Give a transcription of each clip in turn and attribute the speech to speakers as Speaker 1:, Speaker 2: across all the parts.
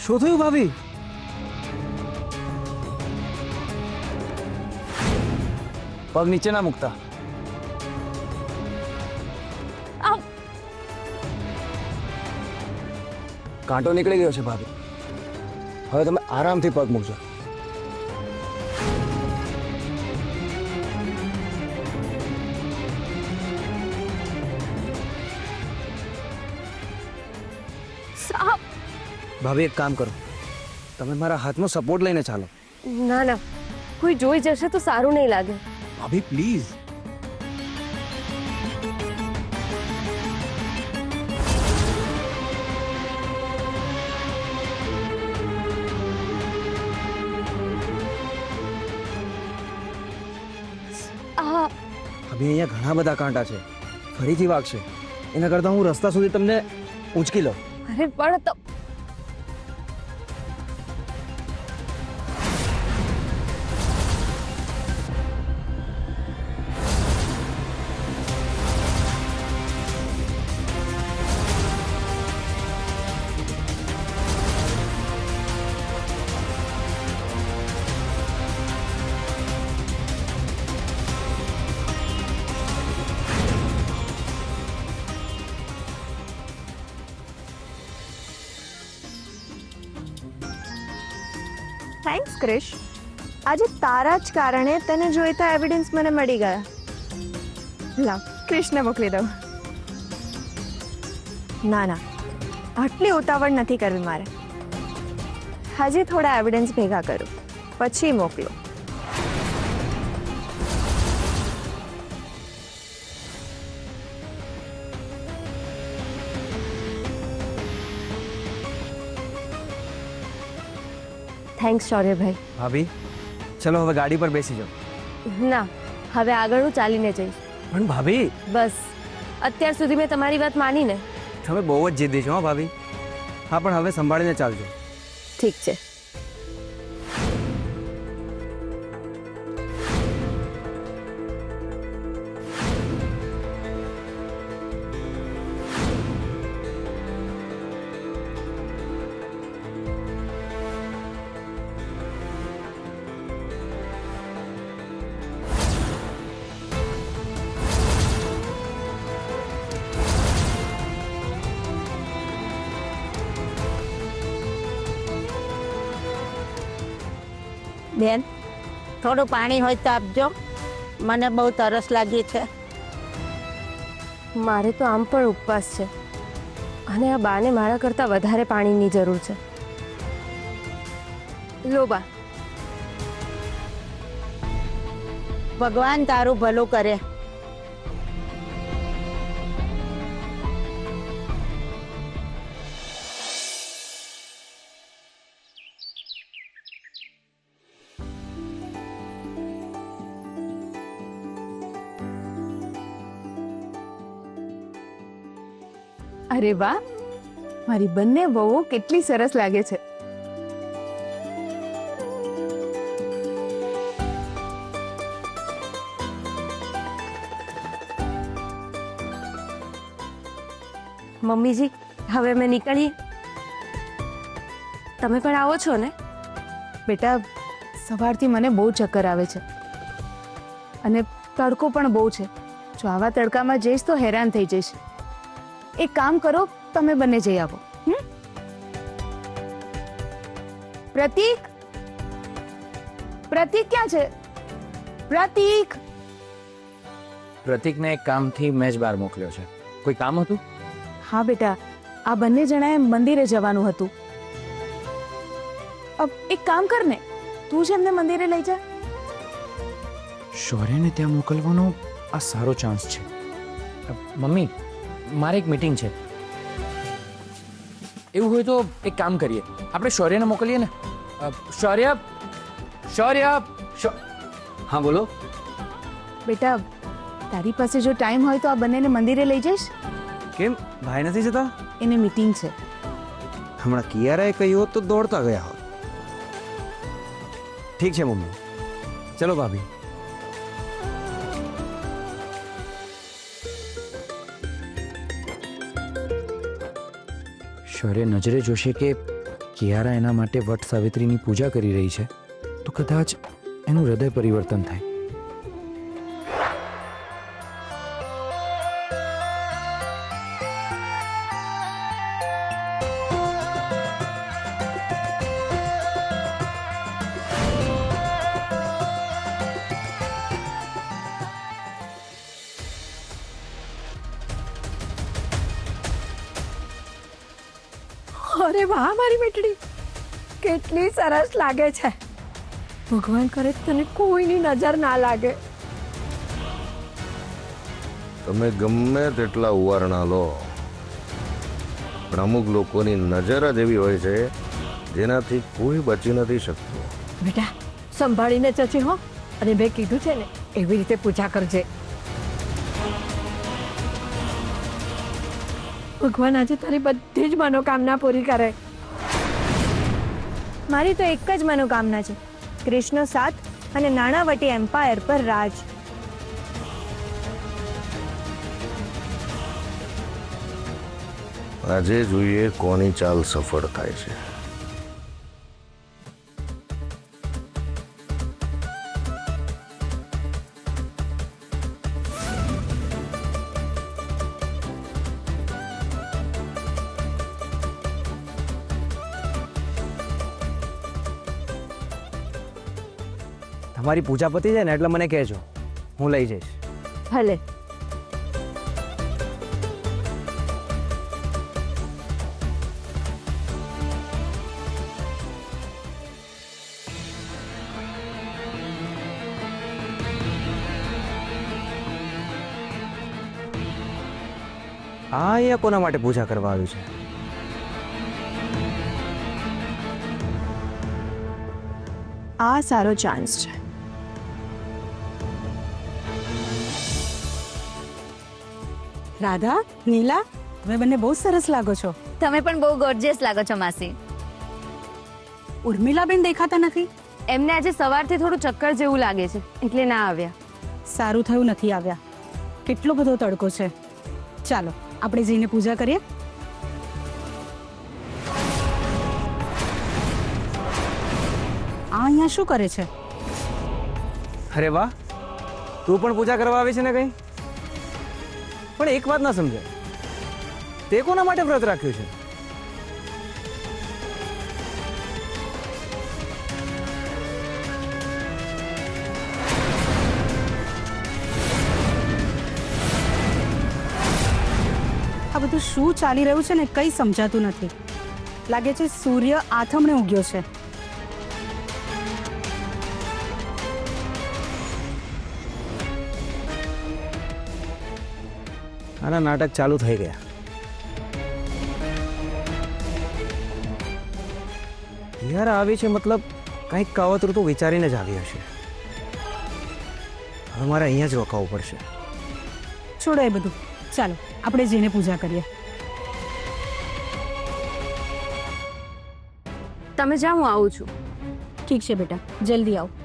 Speaker 1: શું થયું ભાભી? પગ નીચે ના મૂકતા. કાંટો નીકળી ગયો છે ભાભી. હવે તમે આરામથી પગ મૂકજો. ભાભી એક કામ કરો, તમે મારા હાથમાં સપોર્ટ લઈને ચાલો.
Speaker 2: ના ના, કોઈ જોઈ જશે તો સારું નહીં લાગે.
Speaker 1: ભાભી પ્લીઝ. ભાભી અહીંયા ઘણા બધા કાંટા છે, ફરીથી વાગશે. એના કરતાં હું રસ્તા સુધી તમને ઊંચકી લઉં.
Speaker 2: અરે પણ તો થેન્ક્સ ક્રિશ. આજે તારા જ કારણે તને જોઈતા એવિડન્સ મને મળી ગયા. લાવ ક્રિશને મોકલી દઉં. ના ના, આટલી ઉતાવળ નથી કરવી મારે. હજી થોડા એવિડન્સ ભેગા કરું પછી મોકલું. થેન્ક્સ શૌર્યભાઈ.
Speaker 1: ભાભી ચલો હવે ગાડી પર બેસી જાઓ.
Speaker 2: ના, હવે આગળ હું ચાલીને જઈશ.
Speaker 1: પણ ભાભી
Speaker 2: બસ અત્યાર સુધી મેં તમારી વાત માનીને.
Speaker 1: તમે બહુ જ જિદ્દી છો હો ભાભી. હા પણ હવે સંભાળીને ચાલજો.
Speaker 2: ઠીક છે.
Speaker 3: બેન, થોડું પાણી હોય તો આપજો, મને બહુ તરસ લાગી છે.
Speaker 2: મારે તો આમ પણ ઉપવાસ છે અને આ બાને મારા કરતાં વધારે પાણીની જરૂર છે. લો બા.
Speaker 3: ભગવાન તારું ભલું કરે.
Speaker 4: અરે વાહ, મારી બંને વહુઓ કેટલી સરસ લાગે છે.
Speaker 2: મમ્મીજી, હવે અમે નીકળીએ. તમે પણ આવો છો ને?
Speaker 4: બેટા, સવારથી મને બહુ ચક્કર આવે છે અને તડકો પણ બહુ છે. જો આવા તડકામાં જઈશ તો હેરાન થઈ જઈશ. એક કામ કરો, તમે બંને જઈ આવો. પ્રતીક, પ્રતીક ક્યાં છે? પ્રતીક.
Speaker 1: પ્રતીકને એક કામથી મેં જ બહાર મોકલ્યો છે. કોઈ કામ હતું?
Speaker 4: હા બેટા, આ બંને જણાએ મંદિરે જવાનું હતું. એક કામ કર ને, તું જ એમને મંદિરે લઈ જા.
Speaker 1: શૌર્યને ત્યાં મોકલવાનો આ સારો ચાન્સ છે. મમ્મી, મારે એક મીટિંગ છે. એવું હોય તો એક કામ કરીએ, આપણે શૌર્યને મોકલીએ ને. શૌર્ય, શૌર્ય. હા બોલો.
Speaker 4: બેટા, તારી પાસે જો ટાઈમ હોય તો આ બંનેને મંદિરે લઈ જઈશ.
Speaker 1: કેમ, ભાઈ નથી જતા?
Speaker 4: એને મીટિંગ છે.
Speaker 1: હમણાં કિયારાએ કહ્યું હોત તો દોડતા ગયા હોત. ઠીક છે મમ્મી, ચલો ભાભી. શૌર્ય નજરે જોશે કે કિયારા એના માટે વટ સાવિત્રીની પૂજા કરી રહી છે તો કદાચ એનું હૃદય પરિવર્તન થાય.
Speaker 2: અરે વાહ મારી બેટડી, કેટલી સરસ લાગે છે. ભગવાન કરે તને કોઈની નજર ના લાગે.
Speaker 5: તમે ગમે તેટલા ઉવારણા લો, પણ અમુક લોકોની નજર જ એવી હોય છે જેનાથી કોઈ બચી નથી શકતું.
Speaker 2: બેટા સંભાળીને ચચી હો, અને મેં કીધું છે ને એવી રીતે પૂજા કરજે. ભગવાન આજે તારી બધી જ મનોકામના પૂરી કરે.
Speaker 6: મારી તો એક જ મનોકામના છે, ક્રિશનો સાથ અને નાણાવટી એમ્પાયર પર રાજ.
Speaker 5: આજે જોઈએ કોની ચાલ સફળ થાય છે.
Speaker 7: તમારી પૂજા પતી જાય ને એટલે મને કહેજો, હું લઈ જઈશ.
Speaker 6: ભલે.
Speaker 7: આ અહીંયા કોના માટે પૂજા કરવા આવ્યું છે?
Speaker 4: આ સારો ચાન્સ છે.
Speaker 8: રાધા, નીલા, તમે બંને બહુ સરસ લાગો છો.
Speaker 6: તમે પણ બહુ ગોર્જિયસ લાગો છો માસી.
Speaker 8: ઉર્મિલાબેન દેખાતા નથી.
Speaker 6: એમને આજે સવારથી થોડું ચક્કર જેવું લાગે છે એટલે ના આવ્યા.
Speaker 8: સારું થયું નથી આવ્યા. કેટલો બધો તડકો છે. ચાલો આપણે જઈને પૂજા કરીએ. આ અહીંયા શું કરે છે?
Speaker 7: અરે વાહ, તું પણ પૂજા કરવા આવી છે ને કઈ? પણ એક વાત ના સમજાય, તે કોના માટે વ્રત રાખ્યું છે?
Speaker 8: આ બધું શું ચાલી રહ્યું છે ને કંઈ સમજાતું નથી. લાગે છે સૂર્ય આથમણે ઉગ્યો છે.
Speaker 7: આના નાટક ચાલુ થઈ ગયા. યાર આવી છે મતલબ કંઈક કાવતરું તો વિચારીને જ આવી હશે. હવે મારે અહીંયા જ રોકાવું પડશે.
Speaker 8: છોડો એ બધું, ચાલો આપણે જઈને પૂજા કરીએ.
Speaker 6: તમે જાઓ, હું આવું છું.
Speaker 8: ઠીક છે બેટા, જલ્દી આવો.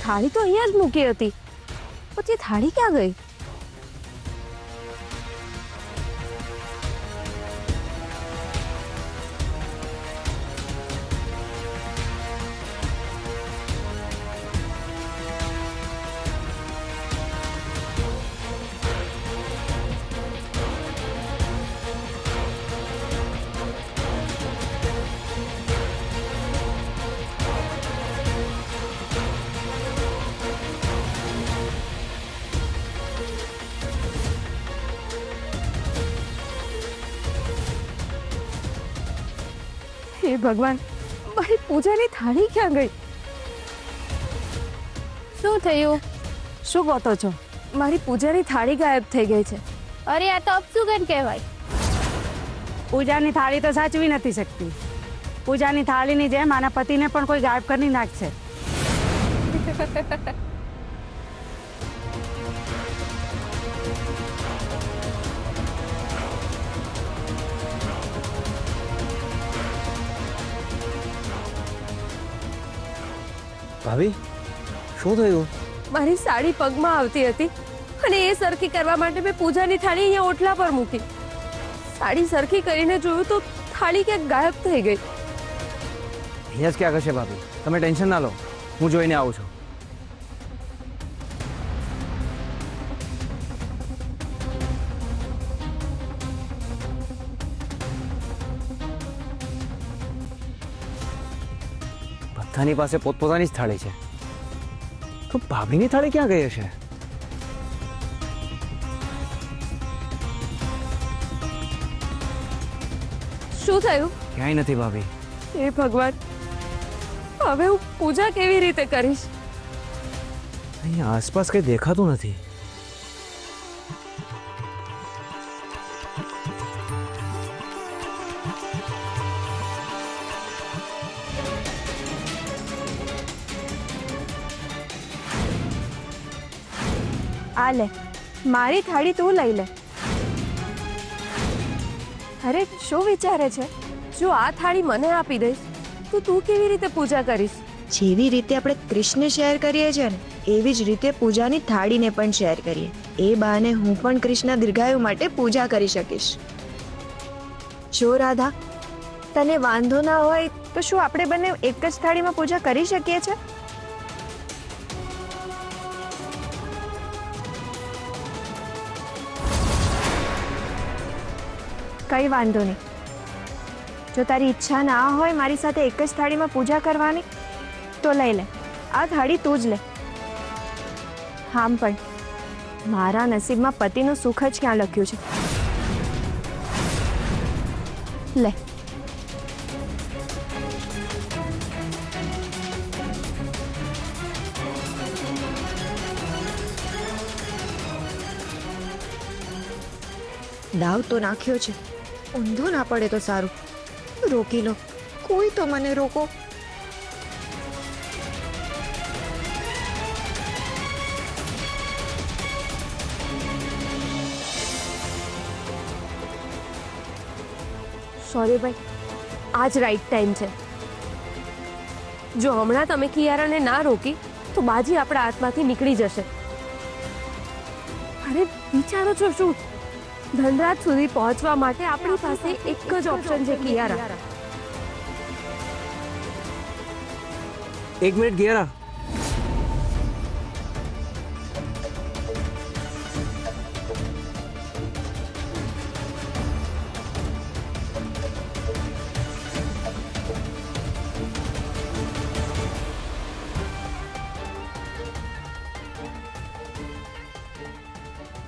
Speaker 6: થાળી તો અહીંયા જ મૂકી હતી, પછી થાળી ક્યાં ગઈ? હે ભગવાન, મારી પૂજાની થાળી ક્યાં ગઈ? શું થયું? શું ગોતો છો? મારી પૂજાની થાળી ગાયબ થઈ ગઈ છે.
Speaker 3: અરે આ તો અપશુકન કહેવાય.
Speaker 8: પૂજાની થાળી તો સાચવી નથી શકતી.
Speaker 3: પૂજાની થાળીની જેમ આના પતિને પણ કોઈ ગાયબ કરી નાખશે.
Speaker 7: ભાભી શું થયું?
Speaker 9: મારી સાડી પગમાં આવતી હતી અને એ સરખી કરવા માટે મેં પૂજાની થાળી અહીંયા ઓટલા પર મૂકી. સાડી સરખી કરીને જોયું તો થાળી ક્યાંક ગાયબ થઈ ગઈ.
Speaker 7: અહીંયા જ ક્યાં હશે ભાભી, તમે ટેન્શન ના લો, હું જોઈને આવું છું. બધાની પાસે પોતપોતાની જ થાળી છે, તો ભાભીની થાળી ક્યાં ગઈ હશે?
Speaker 9: શું થયું?
Speaker 7: ક્યાંય નથી ભાભી.
Speaker 9: હે ભગવાન, હવે હું પૂજા કેવી રીતે કરીશ?
Speaker 7: અહીંયા આસપાસ કંઈ દેખાતું નથી.
Speaker 6: આ લે, મારી થાળી તું લઈ લે.
Speaker 9: અરે શું વિચારે છે? જો આ થાળી મને આપી દઈશ તો તું કેવી રીતે પૂજા કરીશ?
Speaker 6: જેવી રીતે આપણે કૃષ્ણ શેર કરીએ છીએ ને, એવી જ રીતે પૂજાની થાળીને પણ શેર કરીએ. એ બહાને હું પણ કૃષ્ણ દીર્ઘાયુ માટે પૂજા કરી શકીશ. જો રાધા, તને વાંધો ના હોય તો શું આપણે બંને એક જ થાળીમાં પૂજા કરી શકીએ છીએ? કઈ વાંધો નહીં. જો તારી ઈચ્છા ના હોય મારી સાથે એક જ થાળીમાં પૂજા કરવાની, તો લઈ લે. આ થાળી તું જ લે. હામ પણ મારા નસીબમાં પતિનું સુખ જ ક્યાં લખ્યું છે. લે. દાવ તો નાખ્યો છે, ઊંધો ના પડે તો સારું. રોકી લો, કોઈ તો મને રોકો.
Speaker 9: સોરી ભાઈ, આ જ રાઈટ ટાઈમ છે. જો હમણાં તમે કિયારાને ના રોકી તો બાજી આપણા હાથમાંથી નીકળી જશે. અરે વિચારો છો શું? ધનરાજ સુધી પહોંચવા માટે આપણી પાસે એક જ ઓપ્શન છે, કિયારા.
Speaker 7: એક મિનિટ કિયારા.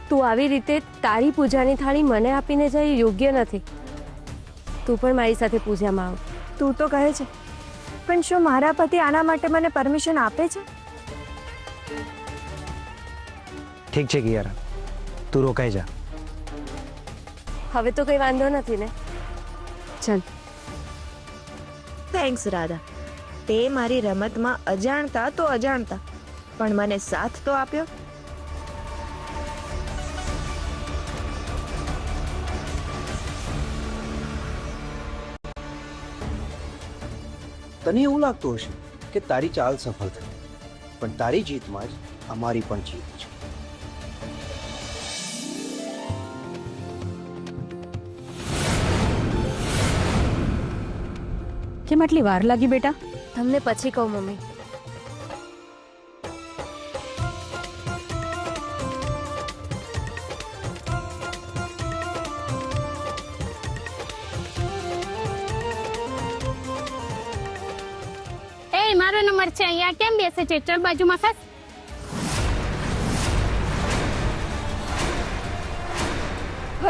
Speaker 9: તું આવી રીતે તારી પૂજાની થાળી મને આપીને જાય એ યોગ્ય નથી. તું પણ મારી સાથે પૂજામાં આવ.
Speaker 6: તું તો કહે છે, પણ શું મારા પતિ આના માટે મને પરમિશન આપે છે?
Speaker 7: ઠીક છે કિયારા, તું રોકાઈ જા.
Speaker 9: હવે તો કઈ વાંધો નથી ને?
Speaker 6: ચાલ. થેન્ક્સ રાધા, તે મારી રમતમાં અજાણતા તો અજાણતા પણ મને સાથ તો આપ્યો.
Speaker 10: તને એવું લાગતું હશે કે તારી ચાલ સફળ થઈ, પણ તારી જીતમાં જ અમારી પણ જીત છે.
Speaker 8: કેમ આટલી વાર લાગી બેટા?
Speaker 9: તમને પછી કહું મમ્મી.
Speaker 11: મારો નંબર છે અહીંયા, કેમ બેસે છે? ચલ બાજુમાં ખસ.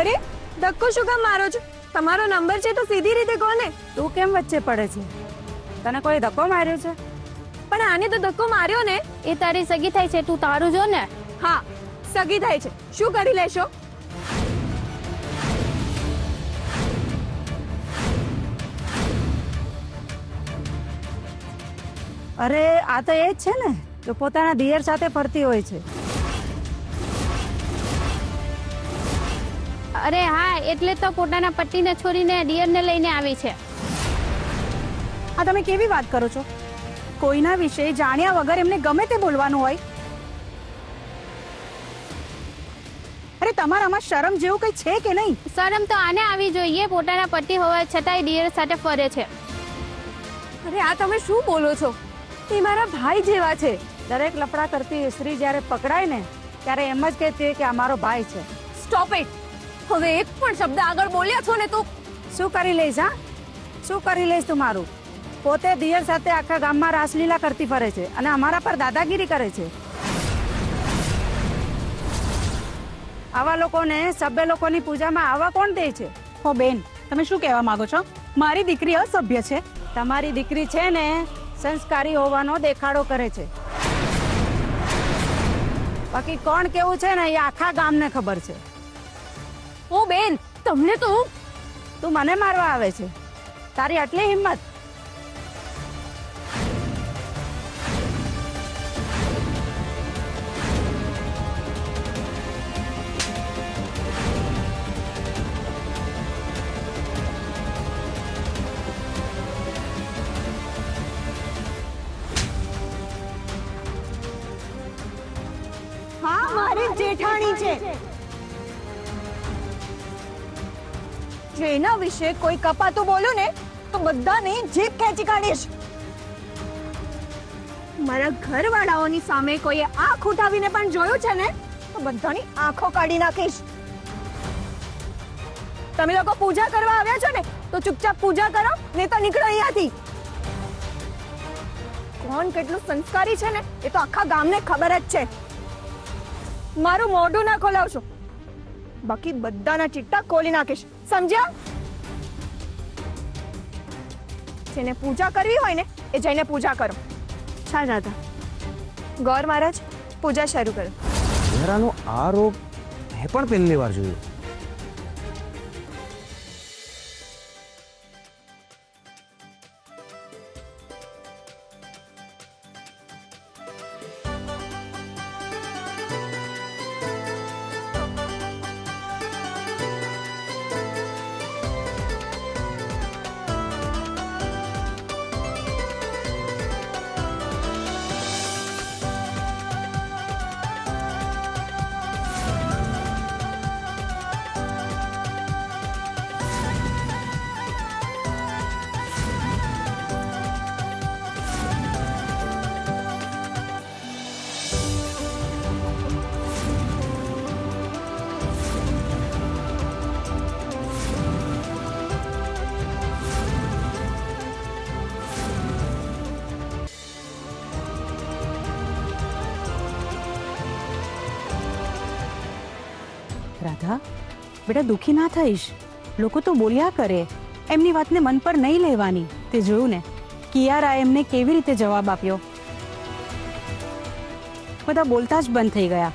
Speaker 6: અરે ધક્કો શું કામ મારો છો? તમારો નંબર છે તો સીધી રીતે કહો ને.
Speaker 3: તું કેમ વચ્ચે પડે છે? તને કોઈ ધક્કો માર્યો છે?
Speaker 6: પણ આને તો ધક્કો માર્યો ને.
Speaker 11: એ તારી સગી થાય છે, તું તારું જો ને.
Speaker 6: હા, સગી થાય છે. શું કરી લેશો?
Speaker 8: અરે આ તો એ જ છે ને જો પોતાના દિયર સાથે ફરતી હોય છે.
Speaker 11: અરે હા, એટલે તો પોતાના પતિને છોડીને દિયરને લઈને આવી છે.
Speaker 8: આ તમે કેવી વાત કરો છો? કોઈના વિશે જાણ્યા વગર એમને ગમે તે બોલવાનું હોય? અરે તમારામાં શરમ જેવું કઈ છે કે નહીં?
Speaker 11: શરમ તો આને આવી જોઈએ, પોતાના પતિ હોવા છતાંય દિયર સાથે ફરે છે.
Speaker 9: અરે આ તમે શું બોલો છો? એ મારા ભાઈ જેવા છે.
Speaker 8: દરેક લફડા કરતી સ્ત્રી જ્યારે પકડાય ને ત્યારે એમ જ કહેતી કે આ મારો ભાઈ છે.
Speaker 9: Stop it. હવે એક પણ શબ્દ આગળ બોલ્યા છો ને તો
Speaker 8: શું કરી લઈશ? હા, શું કરી લઈશ તું મારું? પોતે દિયર સાથે આખા ગામમાં રાસલીલા કરતી ફરે છે અને અમારા પર દાદાગીરી કરે છે. આવા લોકોને સભ્ય લોકોની પૂજામાં આવવા કોણ દે છે? હો બેન, તમે શું કહેવા માંગો છો? મારી દીકરી અસભ્ય છે? તમારી દીકરી છે ને સંસ્કારી હોવાનો દેખાડો કરે છે. બાકી કોણ કેવું છે ને એ આખા ગામને ખબર છે.
Speaker 9: ઓ બેન, તમને તો
Speaker 8: તું મને મારવા આવે છે? તારી આટલી હિંમત?
Speaker 2: હા, મારી જેઠાણી છે. જેના વિશે કોઈ કપાતું બોલ્યું ને તો બધાની જીભ ખેંચી કાઢીશ. મારા ઘરવાળાઓની સામે કોઈએ આંખ ઉઠાવીને પણ જોયું છે ને તો બધાની આંખો કાઢી નાખીશ. તમે લોકો પૂજા કરવા આવ્યા છો ને તો ચૂપચાપ પૂજા કરો, નહીં તો નીકળો અહીંયાથી. કોણ કેટલું સંસ્કારી છે ને એ તો આખા ગામને ખબર જ છે. મારું મોઢું ના ખોલાવશો, બાકી બધાના ચિટ્ટા ખોલી નાખીશ, સમજ્યા? જેને પૂજા કરવી હોય ને એ જઈને પૂજા કરો. ચાલ રાધા, ગૌર મહારાજ પૂજા શરૂ કરો.
Speaker 7: ચહેરાનો આ રોગ મેં પણ પહેલી વાર જોયો.
Speaker 8: રાધા, બેટા દુખી ના થઈશ. લોકો તો બોલ્યા કરે, એમની વાતને મન પર નહીં લેવાની. તે જોયું ને કિયારાએ એમને કેવી રીતે જવાબ આપ્યો. બધા બોલતા જ બંધ થઈ ગયા.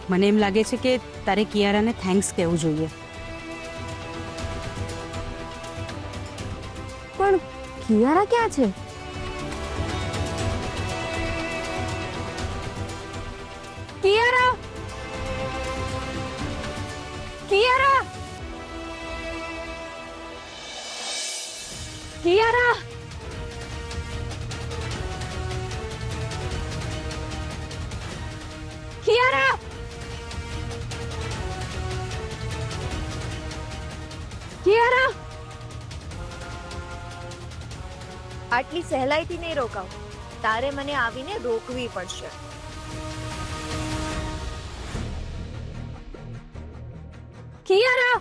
Speaker 8: મને એમ લાગે છે કે તારે કિયારાને થેન્ક્સ કહેવું જોઈએ.
Speaker 2: પણ કિયારા ક્યાં છે?
Speaker 9: કિયારા, કિયારા, કિયારા, કિયારા, કિયારા.
Speaker 6: આટલી સહેલાઈથી નહીં રોકાવ. તારે મને આવીને રોકવી પડશે.
Speaker 9: કિયારા,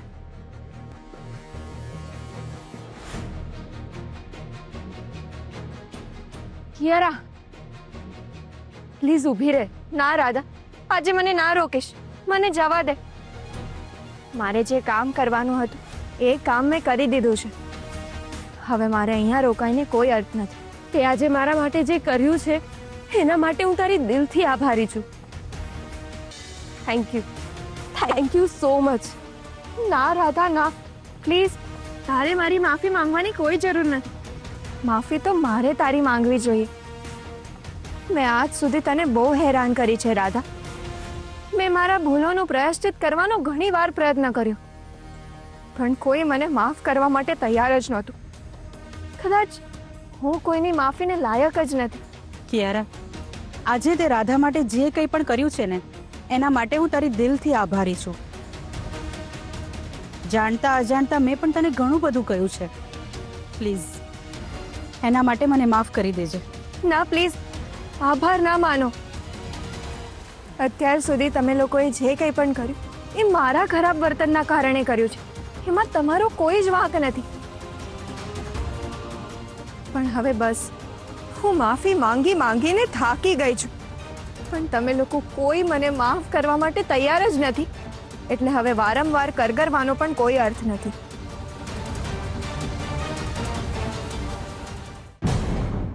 Speaker 2: કિયારા, પ્લીઝ ઊભી રહે. ના રાધા, આજે મને ના રોકીશ, મને જવા દે. મારે જે કામ કરવાનું હતું એ કામ મેં કરી દીધું છે. હવે મારે અહીંયા રોકાઈને કોઈ અર્થ નથી.
Speaker 9: તે આજે મારા માટે જે કર્યું છે એના માટે હું તારી દિલથી આભારી છું. Thank you, thank you so much.
Speaker 2: ના રાધા ના, પ્લીઝ. તારે મારી માફી માંગવાની કોઈ જરૂર નથી. માફી તો મારે તારી માંગવી જોઈએ. મેં આજ સુધી તને બહુ હેરાન કરી છે રાધા. મેં મારા ભૂલોનું પ્રાયશ્ચિત કરવાનો ઘણીવાર પ્રયત્ન કર્યો, પણ કોઈ મને માફ કરવા માટે તૈયાર જ નહોતું. કદાચ હું કોઈની માફીને લાયક જ નથી.
Speaker 8: કિયારા, આજે તે રાધા માટે જે કંઈ પણ કર્યું છે ને, એના માટે હું તારી દિલથી આભારી છું. જાણતા અજાણતા મેં પણ તને ઘણું બધું કહ્યું છે. પ્લીઝ એના માટે મને માફ કરી દેજે.
Speaker 2: ના પ્લીઝ, આભાર ના માનો. અત્યાર સુધી તમે લોકોએ જે કંઈ પણ કર્યું એ મારા ખરાબ વર્તનના કારણે કર્યું છે. એમાં તમારો કોઈ જ વાંક નથી. પણ હવે બસ, હું માફી માંગીને થાકી ગઈ છું. પણ તમે લોકો કોઈ મને માફ કરવા માટે તૈયાર જ નથી, એટલે હવે વારંવાર કરગરવાનો પણ કોઈ અર્થ નથી.